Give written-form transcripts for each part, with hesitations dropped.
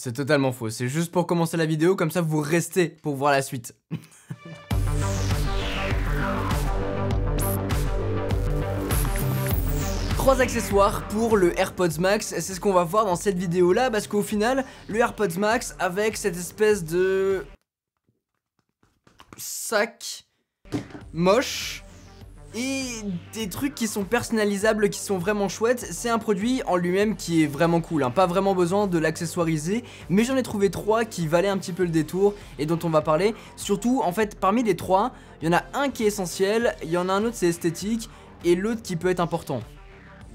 c'est totalement faux. C'est juste pour commencer la vidéo, comme ça vous restez pour voir la suite. Trois accessoires pour le AirPods Max, c'est ce qu'on va voir dans cette vidéo là, parce qu'au final, le AirPods Max avec cette espèce de sac moche et des trucs qui sont personnalisables, qui sont vraiment chouettes, c'est un produit en lui-même qui est vraiment cool, hein. Pas vraiment besoin de l'accessoiriser, mais j'en ai trouvé trois qui valaient un petit peu le détour et dont on va parler. Surtout, en fait, parmi les trois, il y en a un qui est essentiel, il y en a un autre c'est esthétique et l'autre qui peut être important.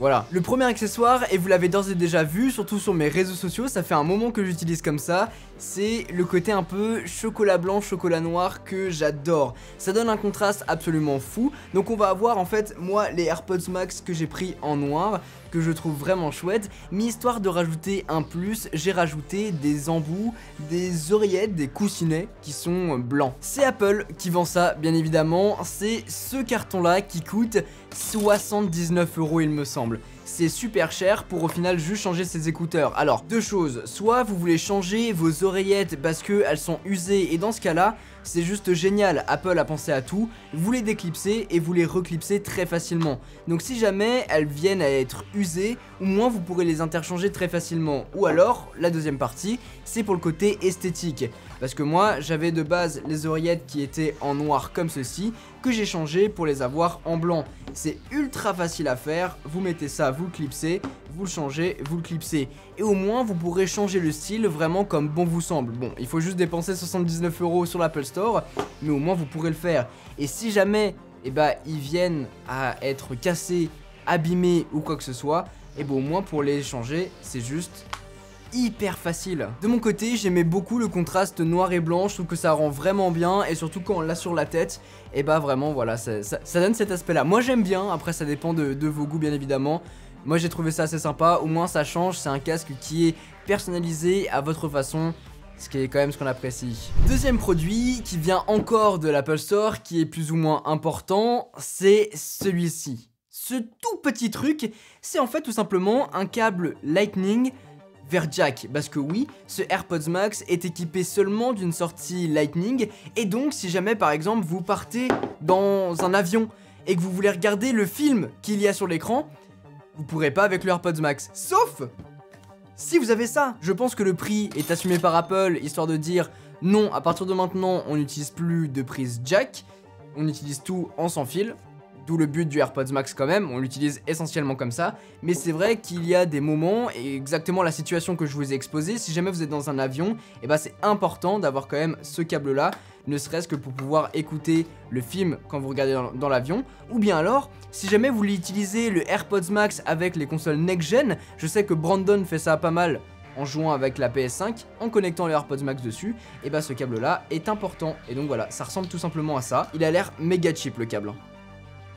Voilà, le premier accessoire, et vous l'avez d'ores et déjà vu, surtout sur mes réseaux sociaux, ça fait un moment que j'utilise comme ça, c'est le côté un peu chocolat blanc, chocolat noir que j'adore. Ça donne un contraste absolument fou, donc on va avoir en fait, moi, les AirPods Max que j'ai pris en noir, que je trouve vraiment chouette, mais histoire de rajouter un plus, j'ai rajouté des embouts, des oreillettes, des coussinets qui sont blancs. C'est Apple qui vend ça, bien évidemment, c'est ce carton là qui coûte 79 € il me semble. C'est super cher pour au final juste changer ses écouteurs. Alors, deux choses, soit vous voulez changer vos oreillettes parce qu'elles sont usées et dans ce cas là, c'est juste génial, Apple a pensé à tout, vous les déclipsez et vous les reclipsez très facilement. Donc si jamais elles viennent à être usées, au moins vous pourrez les interchanger très facilement. Ou alors, la deuxième partie, c'est pour le côté esthétique. Parce que moi, j'avais de base les oreillettes qui étaient en noir comme ceci, que j'ai changé pour les avoir en blanc. C'est ultra facile à faire, vous mettez ça, vous le clipsez, vous le changez, vous le clipsez. Et au moins, vous pourrez changer le style vraiment comme bon vous semble. Bon, il faut juste dépenser 79 € sur l'Apple Store, mais au moins vous pourrez le faire. Et si jamais, ils viennent à être cassés, abîmés ou quoi que ce soit, au moins pour les changer, c'est juste hyper facile. De mon côté, j'aimais beaucoup le contraste noir et blanc, je trouve que ça rend vraiment bien et surtout quand on l'a sur la tête, vraiment voilà, ça donne cet aspect là. Moi j'aime bien, après ça dépend de vos goûts bien évidemment. Moi j'ai trouvé ça assez sympa, au moins ça change, c'est un casque qui est personnalisé à votre façon, ce qui est quand même ce qu'on apprécie. Deuxième produit qui vient encore de l'Apple Store, qui est plus ou moins important, c'est celui-ci. Ce tout petit truc, c'est en fait tout simplement un câble Lightning vers jack, parce que oui, ce AirPods Max est équipé seulement d'une sortie Lightning, et donc si jamais par exemple vous partez dans un avion et que vous voulez regarder le film qu'il y a sur l'écran, vous pourrez pas avec le AirPods Max, sauf si vous avez ça. Je pense que le prix est assumé par Apple, histoire de dire non, à partir de maintenant on n'utilise plus de prise jack, on utilise tout en sans fil. D'où le but du AirPods Max quand même, on l'utilise essentiellement comme ça. Mais c'est vrai qu'il y a des moments, et exactement la situation que je vous ai exposée, si jamais vous êtes dans un avion, c'est important d'avoir quand même ce câble là, ne serait-ce que pour pouvoir écouter le film quand vous regardez dans l'avion. Ou bien alors, si jamais vous voulez utiliser le AirPods Max avec les consoles next-gen, je sais que Brandon fait ça pas mal en jouant avec la PS5, en connectant les AirPods Max dessus, ce câble là est important. Et donc voilà, ça ressemble tout simplement à ça. Il a l'air méga cheap le câble.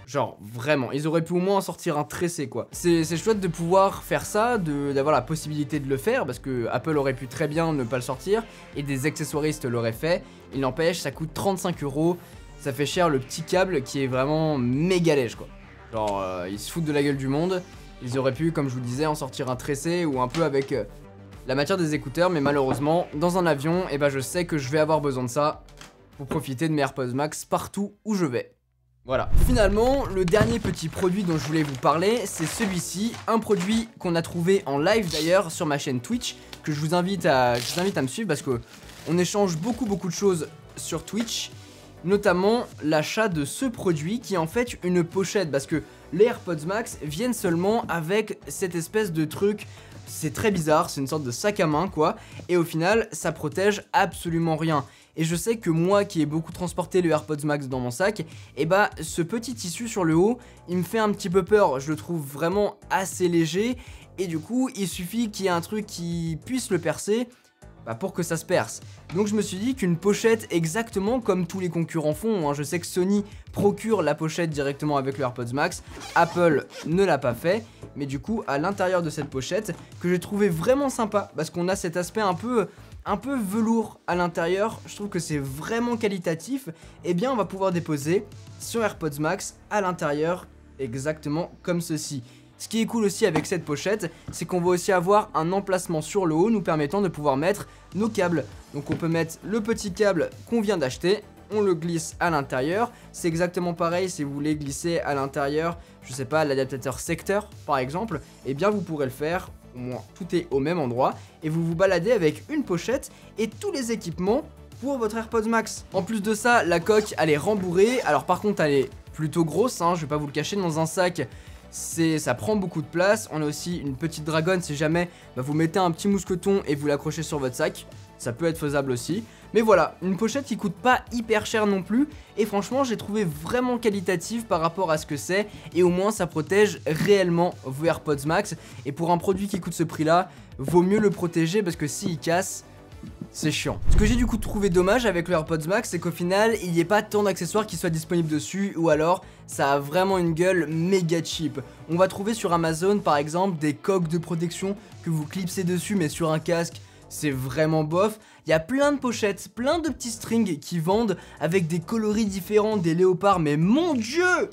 Genre vraiment, ils auraient pu au moins en sortir un tressé quoi. C'est chouette de pouvoir faire ça, d'avoir la possibilité de le faire, parce que Apple aurait pu très bien ne pas le sortir, et des accessoiristes l'auraient fait. Il n'empêche, ça coûte 35 €, ça fait cher le petit câble qui est vraiment méga léger quoi. Genre ils se foutent de la gueule du monde, ils auraient pu, comme je vous disais, en sortir un tressé ou un peu avec la matière des écouteurs, mais malheureusement, dans un avion, je sais que je vais avoir besoin de ça pour profiter de mes AirPods Max partout où je vais. Voilà. Finalement, le dernier petit produit dont je voulais vous parler, c'est celui-ci, un produit qu'on a trouvé en live d'ailleurs sur ma chaîne Twitch, que je vous invite à me suivre parce que on échange beaucoup de choses sur Twitch, notamment l'achat de ce produit qui est en fait une pochette, parce que les AirPods Max viennent seulement avec cette espèce de truc. C'est très bizarre, c'est une sorte de sac à main quoi, et au final ça protège absolument rien. Et je sais que moi qui ai beaucoup transporté le AirPods Max dans mon sac, ce petit tissu sur le haut, il me fait un petit peu peur, je le trouve vraiment assez léger, et du coup il suffit qu'il y ait un truc qui puisse le percer, pour que ça se perce. Donc je me suis dit qu'une pochette exactement comme tous les concurrents font, hein. Je sais que Sony procure la pochette directement avec le AirPods Max, Apple ne l'a pas fait, mais du coup à l'intérieur de cette pochette, que j'ai trouvé vraiment sympa, parce qu'on a cet aspect un peu velours à l'intérieur, je trouve que c'est vraiment qualitatif, on va pouvoir déposer sur AirPods Max à l'intérieur exactement comme ceci. Ce qui est cool aussi avec cette pochette, c'est qu'on va aussi avoir un emplacement sur le haut nous permettant de pouvoir mettre nos câbles. Donc on peut mettre le petit câble qu'on vient d'acheter, on le glisse à l'intérieur. C'est exactement pareil si vous voulez glisser à l'intérieur, je sais pas, l'adaptateur secteur par exemple, et bien vous pourrez le faire. Au moins tout est au même endroit et vous vous baladez avec une pochette et tous les équipements pour votre AirPods Max. En plus de ça, la coque elle est rembourrée. Alors par contre elle est plutôt grosse, hein, je vais pas vous le cacher, dans un sac ça prend beaucoup de place. On a aussi une petite dragonne si jamais vous mettez un petit mousqueton et vous l'accrochez sur votre sac. Ça peut être faisable aussi. Mais voilà, une pochette qui coûte pas hyper cher non plus. Et franchement, j'ai trouvé vraiment qualitative par rapport à ce que c'est. Et au moins, ça protège réellement vos AirPods Max. Et pour un produit qui coûte ce prix-là, vaut mieux le protéger parce que s'il casse, c'est chiant. Ce que j'ai du coup trouvé dommage avec le AirPods Max, c'est qu'au final, il n'y ait pas tant d'accessoires qui soient disponibles dessus, ou alors ça a vraiment une gueule méga cheap. On va trouver sur Amazon par exemple des coques de protection que vous clipsez dessus, mais sur un casque, c'est vraiment bof. Il y a plein de pochettes, plein de petits strings qui vendent avec des coloris différents, des léopards, mais mon dieu,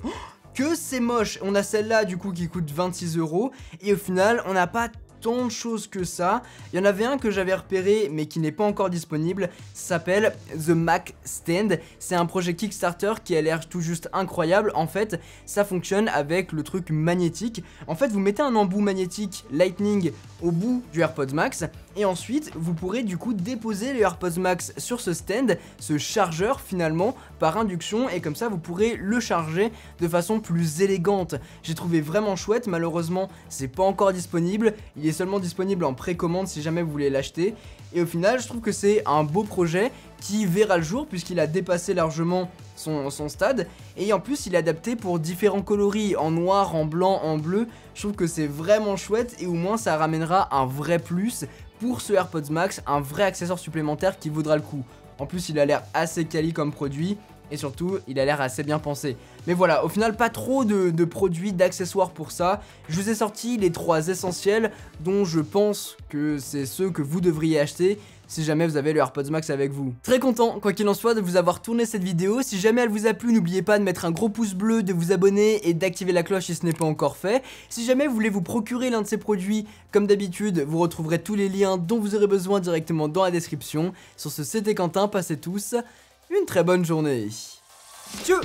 que c'est moche. On a celle-là du coup qui coûte 26 € et au final, on n'a pas tant de choses que ça. Il y en avait un que j'avais repéré mais qui n'est pas encore disponible, ça s'appelle The Mac Stand. C'est un projet Kickstarter qui a l'air tout juste incroyable. En fait ça fonctionne avec le truc magnétique. En fait vous mettez un embout magnétique Lightning au bout du AirPods Max et ensuite vous pourrez du coup déposer le AirPods Max sur ce stand, ce chargeur finalement par induction, et comme ça vous pourrez le charger de façon plus élégante. J'ai trouvé vraiment chouette. Malheureusement c'est pas encore disponible, il est seulement disponible en précommande si jamais vous voulez l'acheter. Et au final je trouve que c'est un beau projet qui verra le jour puisqu'il a dépassé largement son stade, et en plus il est adapté pour différents coloris, en noir, en blanc, en bleu. Je trouve que c'est vraiment chouette et au moins ça ramènera un vrai plus pour ce AirPods Max, un vrai accessoire supplémentaire qui vaudra le coup. En plus il a l'air assez quali comme produit et surtout il a l'air assez bien pensé. Mais voilà, au final pas trop de produits, d'accessoires pour ça. Je vous ai sorti les 3 essentiels dont je pense que c'est ceux que vous devriez acheter si jamais vous avez le AirPods Max avec vous. Très content, quoi qu'il en soit, de vous avoir tourné cette vidéo. Si jamais elle vous a plu, n'oubliez pas de mettre un gros pouce bleu, de vous abonner et d'activer la cloche si ce n'est pas encore fait. Si jamais vous voulez vous procurer l'un de ces produits, comme d'habitude, vous retrouverez tous les liens dont vous aurez besoin directement dans la description. Sur ce, c'était Quentin, passez tous une très bonne journée. Tchou!